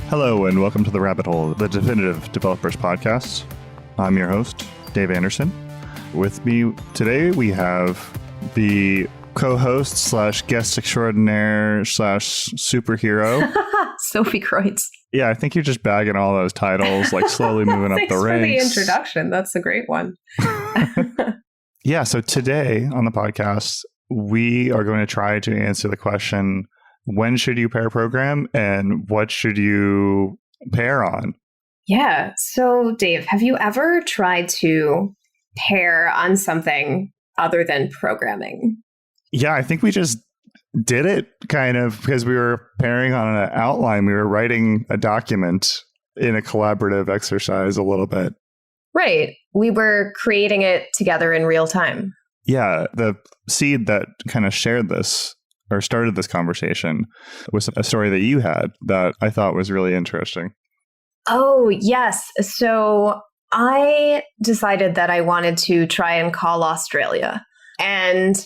Hello and welcome to The Rabbit Hole, the definitive developers podcast. I'm your host, Dave Anderson. With me today, we have the co-host slash guest extraordinaire slash superhero, Sophie Creutz. Yeah, I think you're just bagging all those titles, like slowly moving up the ranks. Thanks for the introduction. That's a great one. Yeah, so today on the podcast, we are going to try to answer the question, when should you pair program and what should you pair on? Yeah. So, Dave, have you ever tried to pair on something other than programming? Yeah, I think we just did it kind of because we were pairing on an outline. We were writing a document in a collaborative exercise a little bit. Right. We were creating it together in real time. Yeah. The seed that kind of shared this or started this conversation was a story that you had that I thought was really interesting. Oh, yes. So I decided that I wanted to try and call Australia. And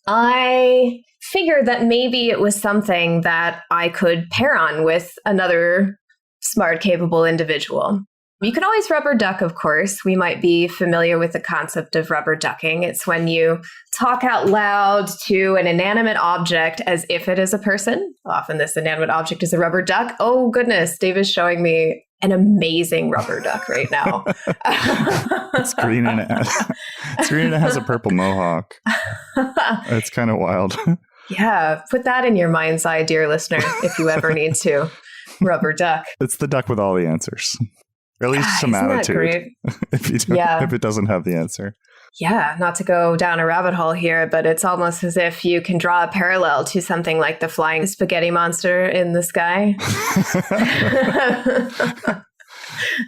I figured that maybe it was something that I could pair on with another smart, capable individual. You can always rubber duck, of course. We might be familiar with the concept of rubber ducking. It's when you talk out loud to an inanimate object as if it is a person. Often this inanimate object is a rubber duck. Oh, goodness. Dave is showing me an amazing rubber duck right now. It's green and it has a purple mohawk. It's kind of wild. Yeah, put that in your mind's eye, dear listener, if you ever need to. Rubber duck. It's the duck with all the answers. Or at least some Isn't attitude. That great? If it doesn't have the answer. Yeah, not to go down a rabbit hole here, but it's almost as if you can draw a parallel to something like the flying spaghetti monster in the sky.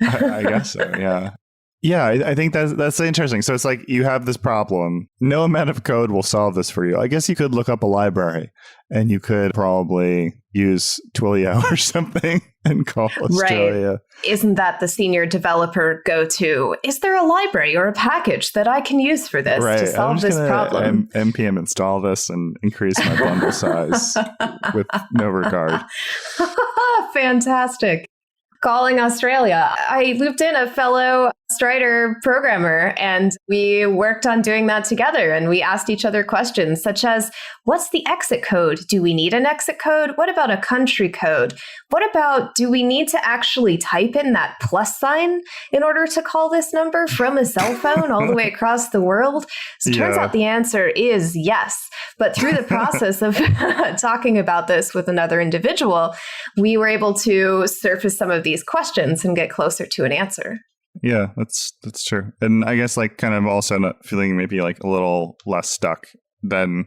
I guess so, yeah. Yeah, I think that's interesting. So it's like you have this problem. No amount of code will solve this for you. I guess you could look up a library and you could probably use Twilio or something and call Australia. Right. Isn't that the senior developer go-to? Is there a library or a package that I can use for this to solve this problem? NPM install this and increase my bundle size with no regard. Fantastic. Calling Australia. I looped in a fellow Strider programmer and we worked on doing that together. And we asked each other questions such as, what's the exit code? Do we need an exit code? What about a country code? What about, do we need to actually type in that plus sign in order to call this number from a cell phone all the way across the world? So it turns out the answer is yes. But through the process of talking about this with another individual, we were able to surface some of these questions and get closer to an answer. Yeah, that's true. And I guess like kind of also not feeling maybe like a little less stuck than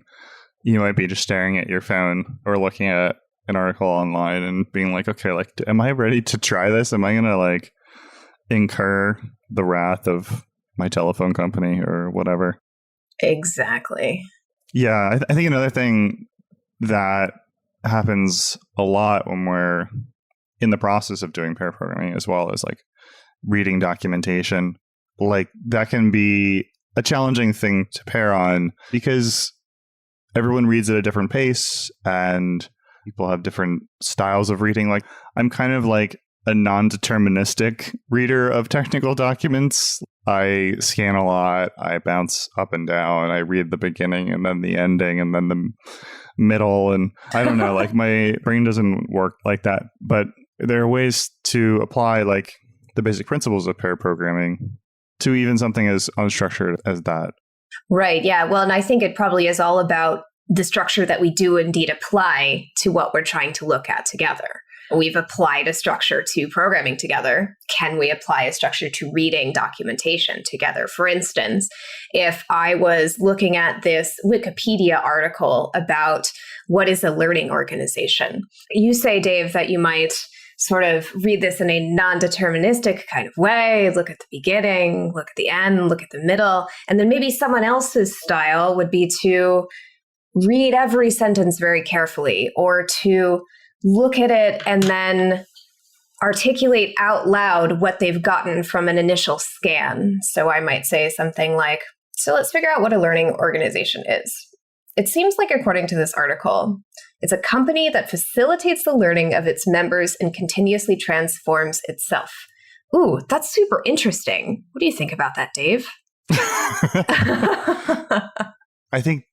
you might be just staring at your phone or looking at an article online and being like, okay, like, am I ready to try this? Am I going to like incur the wrath of my telephone company or whatever? Exactly. Yeah, I think another thing that happens a lot when we're in the process of doing pair programming as well as like reading documentation, like that can be a challenging thing to pair on because everyone reads at a different pace and people have different styles of reading. Like I'm kind of like a non-deterministic reader of technical documents. I scan a lot, I bounce up and down, I read the beginning and then the ending and then the middle. And I don't know, like my brain doesn't work like that. But there are ways to apply like the basic principles of pair programming to even something as unstructured as that. Right. Yeah. Well, and I think it probably is all about the structure that we do indeed apply to what we're trying to look at together. We've applied a structure to programming together. Can we apply a structure to reading documentation together? For instance, if I was looking at this Wikipedia article about what is a learning organization, you say, Dave, that you might sort of read this in a non-deterministic kind of way, look at the beginning, look at the end, look at the middle, and then maybe someone else's style would be to read every sentence very carefully or to look at it and then articulate out loud what they've gotten from an initial scan. So I might say something like, so let's figure out what a learning organization is. It seems like, according to this article, It's a company that facilitates the learning of its members and continuously transforms itself. Ooh, that's super interesting. What do you think about that, Dave? I think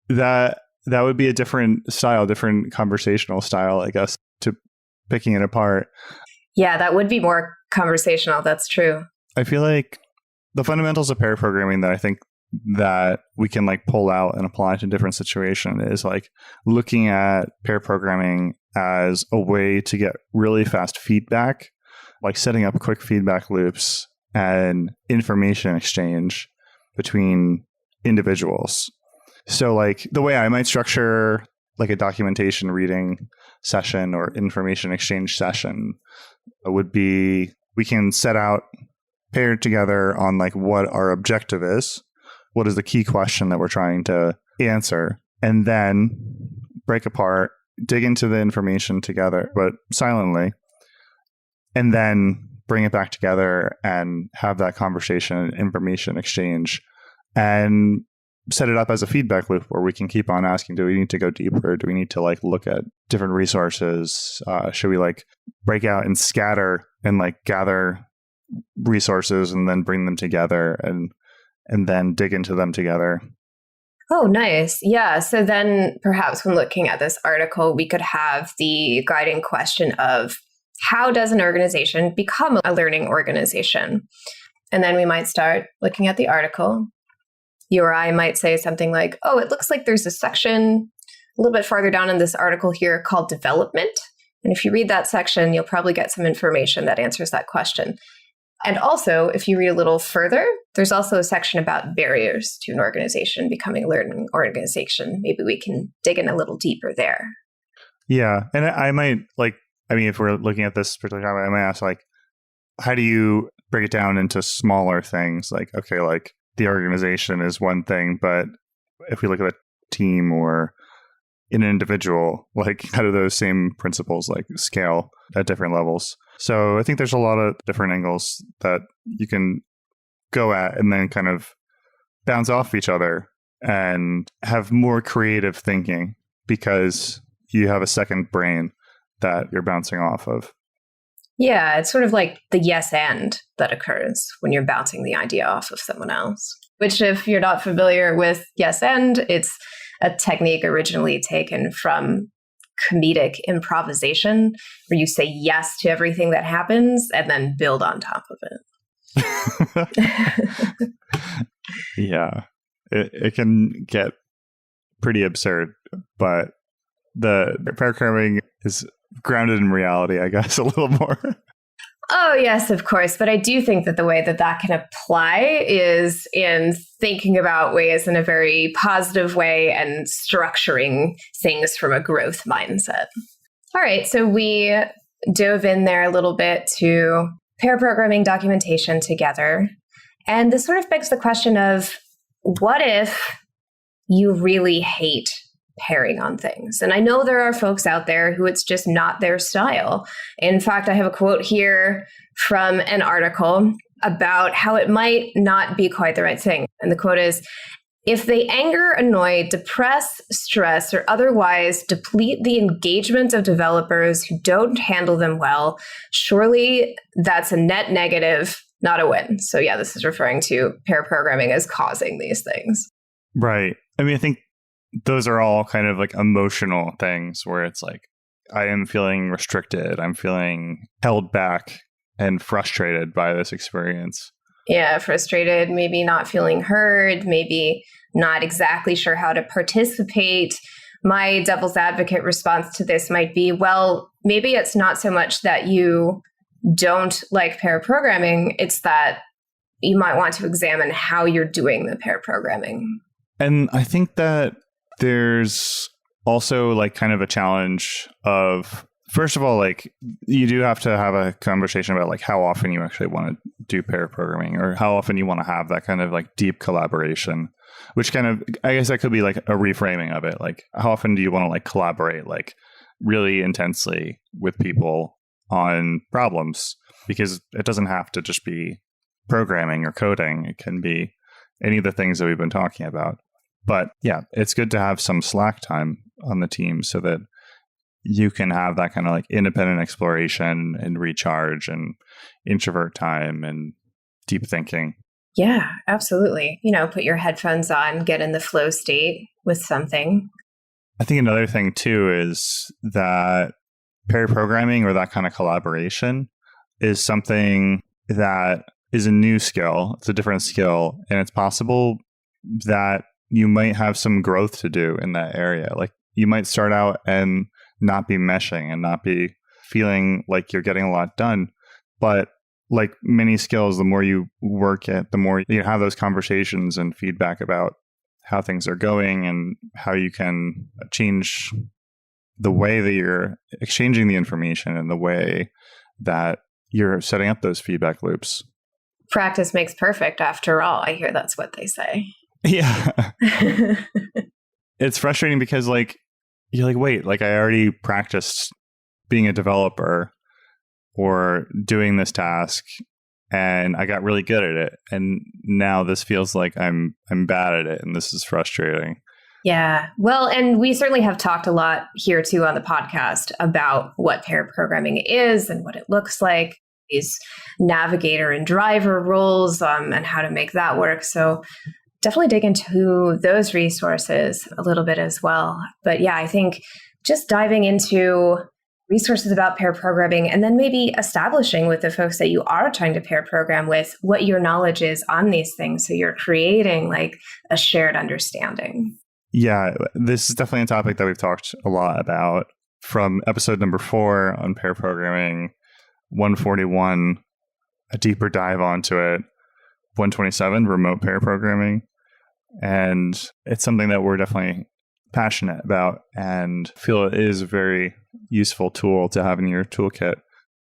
that would be a different style, different conversational style, I guess, to picking it apart. Yeah, that would be more conversational. That's true. I feel like the fundamentals of pair programming that I think that we can like pull out and apply to different situations is like looking at pair programming as a way to get really fast feedback, like setting up quick feedback loops and information exchange between individuals. So like the way I might structure like a documentation reading session or information exchange session would be, we can set out paired together on like what our objective is, what is the key question that we're trying to answer, and then break apart, dig into the information together, but silently, and then bring it back together and have that conversation and information exchange and set it up as a feedback loop where we can keep on asking, do we need to go deeper? Do we need to like look at different resources? Should we like break out and scatter and like gather resources and then bring them together and then dig into them together? Oh, nice. Yeah. So then perhaps when looking at this article, we could have the guiding question of how does an organization become a learning organization? And then we might start looking at the article. You or I might say something like, oh, it looks like there's a section a little bit farther down in this article here called development. And if you read that section, you'll probably get some information that answers that question. And also, if you read a little further, there's also a section about barriers to an organization becoming a learning organization. Maybe we can dig in a little deeper there. Yeah. And I might like, I mean, if we're looking at this particular topic, I might ask like, how do you break it down into smaller things? Like, okay, like the organization is one thing, but if we look at a team or an individual, like how do those same principles like scale at different levels? So I think there's a lot of different angles that you can go at and then kind of bounce off each other and have more creative thinking because you have a second brain that you're bouncing off of. Yeah, it's sort of like the yes and that occurs when you're bouncing the idea off of someone else, which if you're not familiar with yes and, it's a technique originally taken from comedic improvisation where you say yes to everything that happens and then build on top of it. Yeah, it can get pretty absurd, but the pair programming is grounded in reality, I guess, a little more. Oh, yes, of course. But I do think that the way that that can apply is in thinking about ways in a very positive way and structuring things from a growth mindset. All right. So we dove in there a little bit to pair programming documentation together. And this sort of begs the question of what if you really hate pairing on things? And I know there are folks out there who it's just not their style. In fact, I have a quote here from an article about how it might not be quite the right thing. And the quote is, if they anger, annoy, depress, stress, or otherwise deplete the engagement of developers who don't handle them well, surely that's a net negative, not a win. So yeah, this is referring to pair programming as causing these things. Right. I mean, I think those are all kind of like emotional things where it's like, I am feeling restricted. I'm feeling held back and frustrated by this experience. Yeah, frustrated, maybe not feeling heard, maybe not exactly sure how to participate. My devil's advocate response to this might be, well, maybe it's not so much that you don't like pair programming, it's that you might want to examine how you're doing the pair programming. And I think that there's also like kind of a challenge of, first of all, like you do have to have a conversation about like how often you actually want to do pair programming or how often you want to have that kind of like deep collaboration, which kind of, I guess that could be like a reframing of it. Like how often do you want to like collaborate like really intensely with people on problems? Because it doesn't have to just be programming or coding. It can be any of the things that we've been talking about. But yeah, it's good to have some slack time on the team so that you can have that kind of like independent exploration and recharge and introvert time and deep thinking. Yeah, absolutely. Put your headphones on, get in the flow state with something. I think another thing too is that pair programming or that kind of collaboration is something that is a new skill. It's a different skill. And it's possible that you might have some growth to do in that area. Like you might start out and not be meshing and not be feeling like you're getting a lot done. But like many skills, the more you work it, the more you have those conversations and feedback about how things are going and how you can change the way that you're exchanging the information and the way that you're setting up those feedback loops. Practice makes perfect, after all. I hear that's what they say. Yeah. It's frustrating because like, you're like, wait, like I already practiced being a developer or doing this task and I got really good at it. And now this feels like I'm bad at it and this is frustrating. Yeah. Well, and we certainly have talked a lot here too on the podcast about what pair programming is and what it looks like, these navigator and driver roles, and how to make that work. So definitely dig into those resources a little bit as well. But yeah, I think just diving into resources about pair programming and then maybe establishing with the folks that you are trying to pair program with what your knowledge is on these things. So you're creating like a shared understanding. Yeah, this is definitely a topic that we've talked a lot about from episode number 4 on pair programming, 141, a deeper dive onto it, 127, remote pair programming. And it's something that we're definitely passionate about and feel it is a very useful tool to have in your toolkit,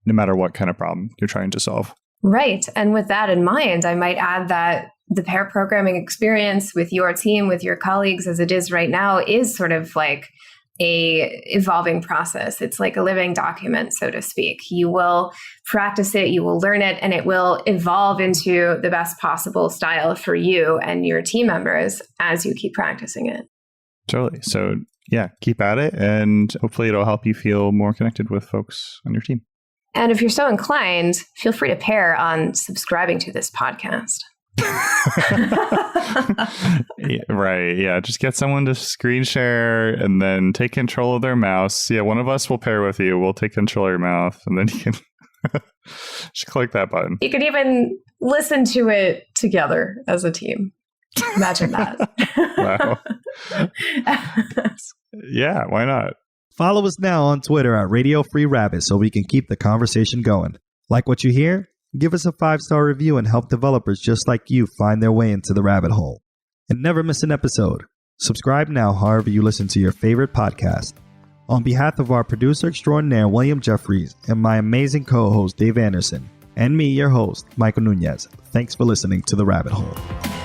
no matter what kind of problem you're trying to solve. Right. And with that in mind, I might add that the pair programming experience with your team, with your colleagues as it is right now, is sort of like a evolving process. It's like a living document, so to speak. You will practice it, you will learn it, and it will evolve into the best possible style for you and your team members as you keep practicing it. Totally. So yeah, keep at it, and hopefully it'll help you feel more connected with folks on your team. And if you're so inclined, feel free to pair on subscribing to this podcast. Yeah, right. Yeah. Just get someone to screen share and then take control of their mouse. Yeah. One of us will pair with you. We'll take control of your mouth and then you can just click that button. You could even listen to it together as a team. Imagine that. Wow. Yeah. Why not? Follow us now on Twitter at Radio Free Rabbit so we can keep the conversation going. Like what you hear? Give us a 5-star review and help developers just like you find their way into the rabbit hole. And never miss an episode. Subscribe now however you listen to your favorite podcast. On behalf of our producer extraordinaire, William Jeffries, and my amazing co-host, Dave Anderson, and me, your host, Michael Nunez, thanks for listening to The Rabbit Hole.